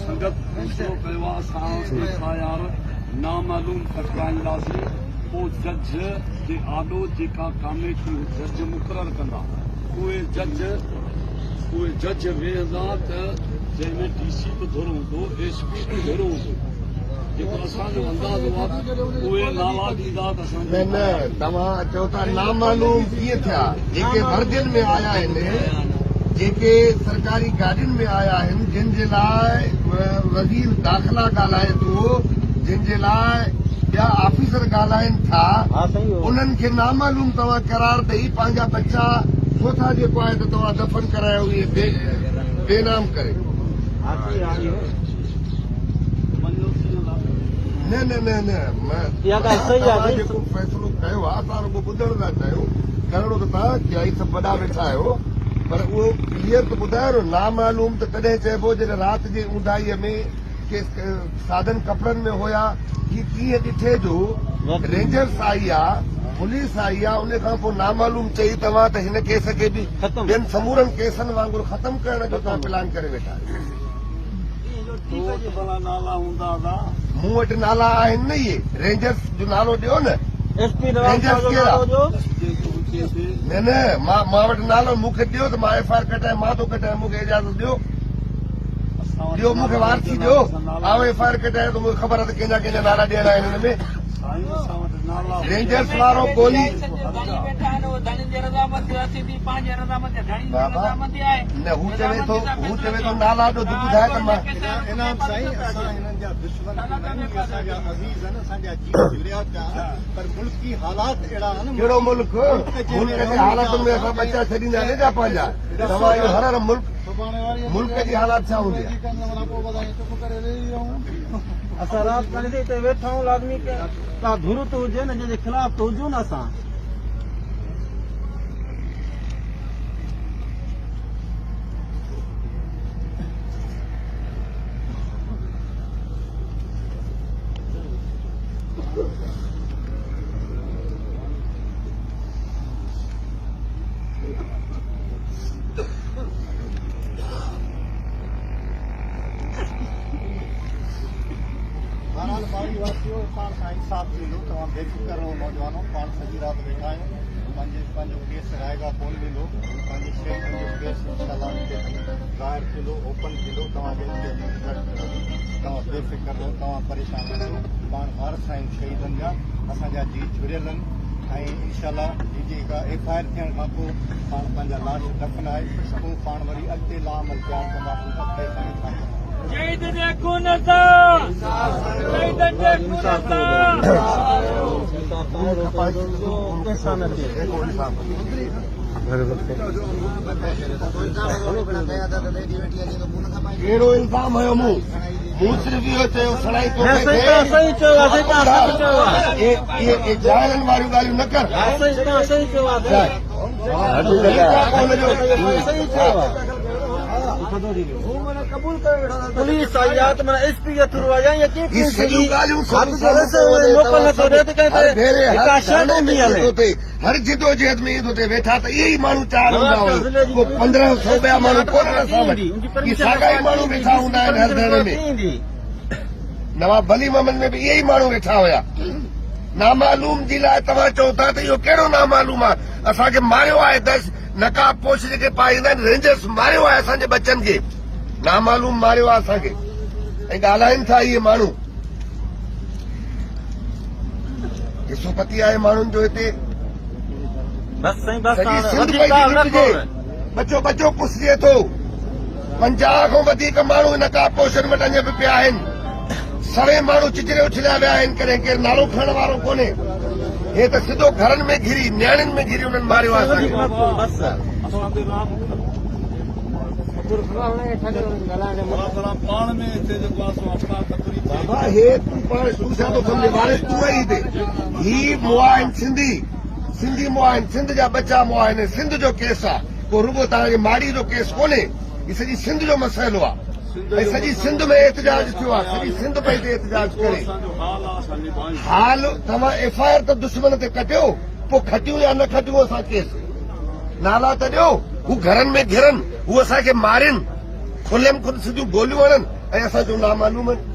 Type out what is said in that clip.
संगत फैसलो कयो आहे असां यार नामालूम फटकाईंदासीं पोइ जज जे आॾो जेका कमेटी जज मुक़ररु कंदा उहे जज वेहंदा त जंहिंमें DC बि धुर हूंदो SP बि धुर हूंदो जेको असांजो अंदाज़ो आहे उहे नाला ॾींदा त असां न तव्हां चओ था नामालूम कीअं थिया जेके वर्दियुनि में आया आहिनि जेके सरकारी गाॾियुनि में आया आहिनि जिन जे लाइ वज़ीर दाख़िला ॻाल्हाए थो जिन जे लाइ ॿिया ऑफिसर ॻाल्हाइनि था उन्हनि खे नामालूम तव्हां करार ॾेई पंहिंजा बच्चा छो था जेको आहे त तव्हां दफ़न करायो इहे बेनाम करे न जेको फ़ैसिलो कयो आहे असां रुॻो ॿुधण था चाहियूं करणो त तव्हां इहा सभु वॾा वेठा आहियो पर उहो क्लियर त ॿुधायो न नामालूम त तॾहिं चइबो जॾहिं राति जी ऊंदाईअ में के साधन कपिड़नि में हुया कीअं ॾिठे जो रेंजर्स आई आहे पुलिस आई आहे उन खां पोइ नामालूम चई तव्हां त हिन केस खे बि ॿियनि समूरनि केसनि वांगुरु ख़तमु करण जो तव्हां प्लान करे वेठा नाला हूंदा हुआ मूं वटि नाला आहिनि न इहे रेंजर्स जो नालो ॾियो न रेंजर्स न मां वटि नालो मूंखे ॾियो त मां FIR कटाए मां थो कटाए मूंखे इजाज़त ॾियो मूंखे वारसी ॾियो आउं FIR कटाए त मूंखे ख़बर आहे त कंहिंजा नाला ॾियणा आहिनि हिन में रेंजर्स वारो गोली न हू चवे थो नाला ॾो तूं ॿुधाए त मां कहिड़ो मुल्क जे हालातुनि में असां बचा छॾींदा न जा पंहिंजा तव्हां इहो हर मुल्क जी हालात छा हूंदी आहे असां राति करे हिते वेठा आहियूं आदमी खे तव्हां धुर त हुजे न जंहिंजे ख़िलाफ़ त हुजूं न असां इंसाफ मिलो तव्हां बेफिक्र रहो नौजवानों पाण सॼी राति वेठा आहियूं पंहिंजो केस रायगा कोन ॾींदो पंहिंजे स्टेटमेंट जो केस इंशाल्लाह ज़ाहिर थींदो ओपन थींदो तव्हांखे तव्हां बेफिक्र रहो तव्हां परेशान न थियो पाण वारस आहियूं शहीदनि जा असांजा जी जुड़ियल आहिनि ऐं इंशाल्लाह जेका FIR थियण खां पोइ पाण पंहिंजा लाश दफ़नाए पोइ पाण वरी अॻिते लामल तयारु कंदासीं अॻिते असांखे छा कंदासीं कहिड़ो इल्ज़ाम हुयो मूं सिर्फ़ इहो चयो सड़ाई जाइलनि वारियूं ॻाल्हियूं न कर पुलिस आई आहे त माना SP जे थ्रू आई आहे हर जिदोजहद में ईंदो थिए वेठा त इहे ई माण्हू चार हूंदा हुआ 1500 ॿिया माण्हू कोन साॻा ई माण्हू वेठा हूंदा आहिनि हर धरणे में नवाब वली मोहम्मद में बि इहे ई माण्हू वेठा हुया नामालूम जी लाइ तव्हां चओ था त इहो कहिड़ो नामालूम आहे असांखे मारियो आहे नकाब पोश जेके पाईंदा आहिनि रेंजर्स मारियो आहे असांजे बच्चनि खे नामालूम मारियो आहे असांखे ऐं ॻाल्हाइनि था इहे माण्हू ॾिसो पती आहे माण्हुनि जो हिते बचो पुसजे थो 50 खां वधीक माण्हू नकाब पोशनि वटि अञा बि पिया आहिनि सवे माण्हू चिचरे उछलिया विया आहिनि कॾहिं केरु नालो खणण वारो कोन्हे हे त सिधो घरनि में घिरी न्याणियुनि में घिरी उन्हनि मारियो आहे बाबा हे तूं पाण तूं छा थो सम्झे वारिस तूं आई हिते ही मुआ आहिनि सिंधी मुआ आहिनि सिंध जा बचा मुआ आहिनि सिंध जो केस आहे को रुगो तव्हांजे माड़ी जो केस कोन्हे ही सॼी सिंध जो मसइलो आहे ऐं सॼी सिंध में एहतजाज थियो आहे सॼी सिंध पई ते एहतजाज करे हाल तव्हां FIR त दुश्मन ते कटियो पोइ खटियूं या न खटियूं असां केस नाला त ॾियो हू घरनि में घिरनि, हू असांखे मारिन, खुले में खुद सिधियूं गोलियूं हणनि ऐं असां जो नामालूम आहिनि।